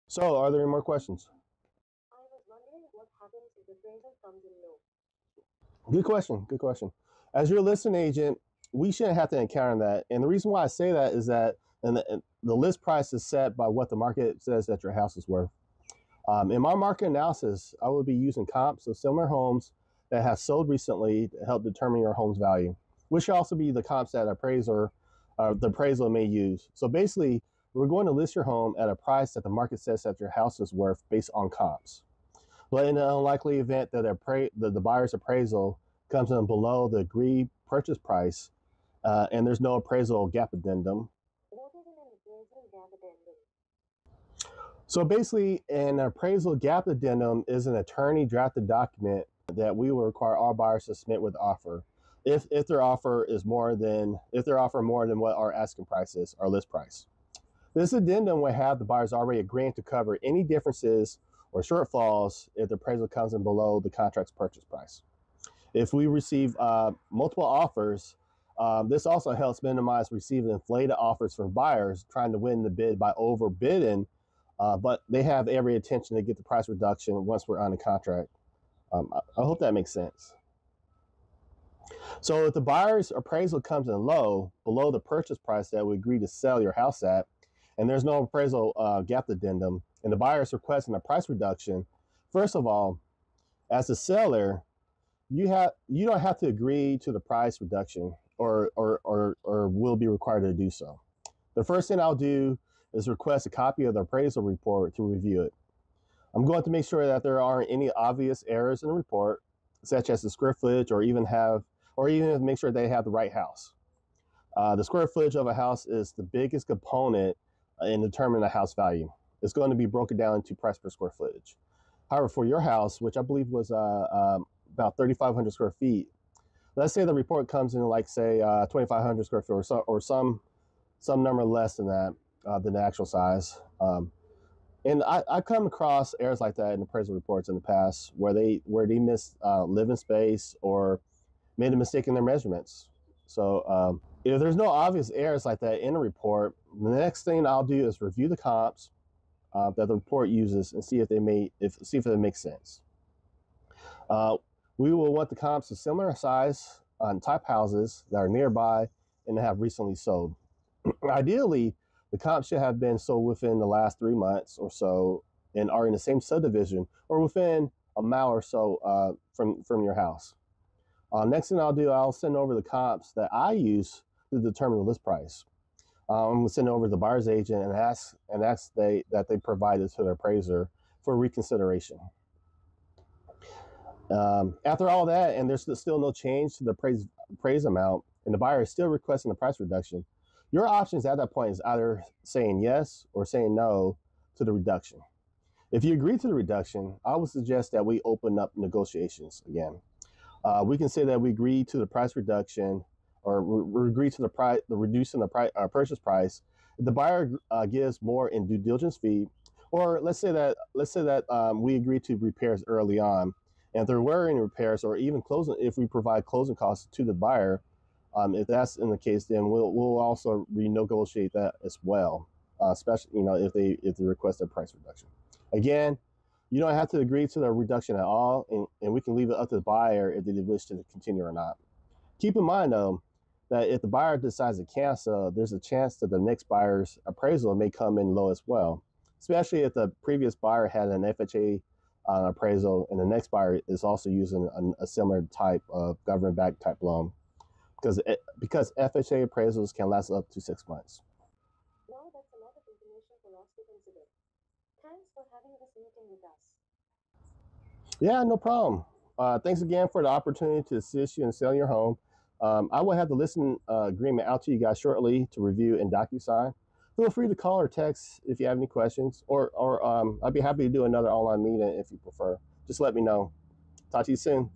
So, are there any more questions? I was wondering what happens if the appraisal comes in low. Good question. Good question. As your listing agent, we shouldn't have to encounter that. And the reason why I say that is that the list price is set by what the market says that your house is worth. In my market analysis, I would be using comps of similar homes that have sold recently to help determine your home's value, which should also be the comps that the appraisal may use. So basically, we're going to list your home at a price that the market says that your house is worth based on comps. But in the unlikely event that the buyer's appraisal comes in below the agreed purchase price, and there's no appraisal gap addendum. What is an appraisal gap addendum? So basically, an appraisal gap addendum is an attorney drafted document that we will require all buyers to submit with offer. If their offer more than what our asking price is, our list price. This addendum will have the buyers already agreeing to cover any differences or shortfalls if the appraisal comes in below the contract's purchase price. If we receive multiple offers, this also helps minimize receiving inflated offers from buyers trying to win the bid by overbidding, but they have every intention to get the price reduction once we're on the contract. I hope that makes sense. So if the buyer's appraisal comes in low, below the purchase price that we agree to sell your house at, and there's no appraisal gap addendum, and the buyer is requesting a price reduction, first of all, as the seller, you don't have to agree to the price reduction or will be required to do so. The first thing I'll do is request a copy of the appraisal report to review it. I'm going to make sure that there aren't any obvious errors in the report, such as the square footage, or even make sure they have the right house. The square footage of a house is the biggest component in determining the house value. It's going to be broken down into price per square footage. However, for your house, which I believe was about 3,500 square feet, let's say the report comes in like say 2,500 square feet or some number less than that, than the actual size. And I've come across errors like that in appraisal reports in the past where they missed living space or made a mistake in their measurements. So if there's no obvious errors like that in a report, the next thing I'll do is review the comps that the report uses and see if it makes sense. We will want the comps of similar size on type houses that are nearby and have recently sold. Ideally, the comps should have been sold within the last 3 months or so and are in the same subdivision or within a mile or so from your house. Next thing I'll send over the comps that I use to determine the list price. I'm going to send over to the buyer's agent and ask that they provide it to their appraiser for reconsideration. After all that, and there's still no change to the appraised amount, and the buyer is still requesting a price reduction, your options at that point is either saying yes or saying no to the reduction. If you agree to the reduction, I would suggest that we open up negotiations again. We can say that we agree to the price reduction, or we agree to the reducing the purchase price. If the buyer gives more in due diligence fee, or let's say that we agree to repairs early on, and if there were any repairs or even closing, if we provide closing costs to the buyer, if that's in the case, then we'll also renegotiate that as well, especially if they request a price reduction. Again, you don't have to agree to the reduction at all, and we can leave it up to the buyer if they wish to continue or not. Keep in mind, though, that if the buyer decides to cancel, there's a chance that the next buyer's appraisal may come in low as well, especially if the previous buyer had an FHA appraisal and the next buyer is also using a similar type of government-backed type loan, because FHA appraisals can last up to 6 months. Wow, that's a lot of information for us to consider. Thanks for having this meeting with us. Yeah, no problem. Thanks again for the opportunity to assist you in selling your home. I will have the listing agreement out to you guys shortly to review in DocuSign. Feel free to call or text if you have any questions, or I'd be happy to do another online meeting if you prefer. Just let me know. Talk to you soon.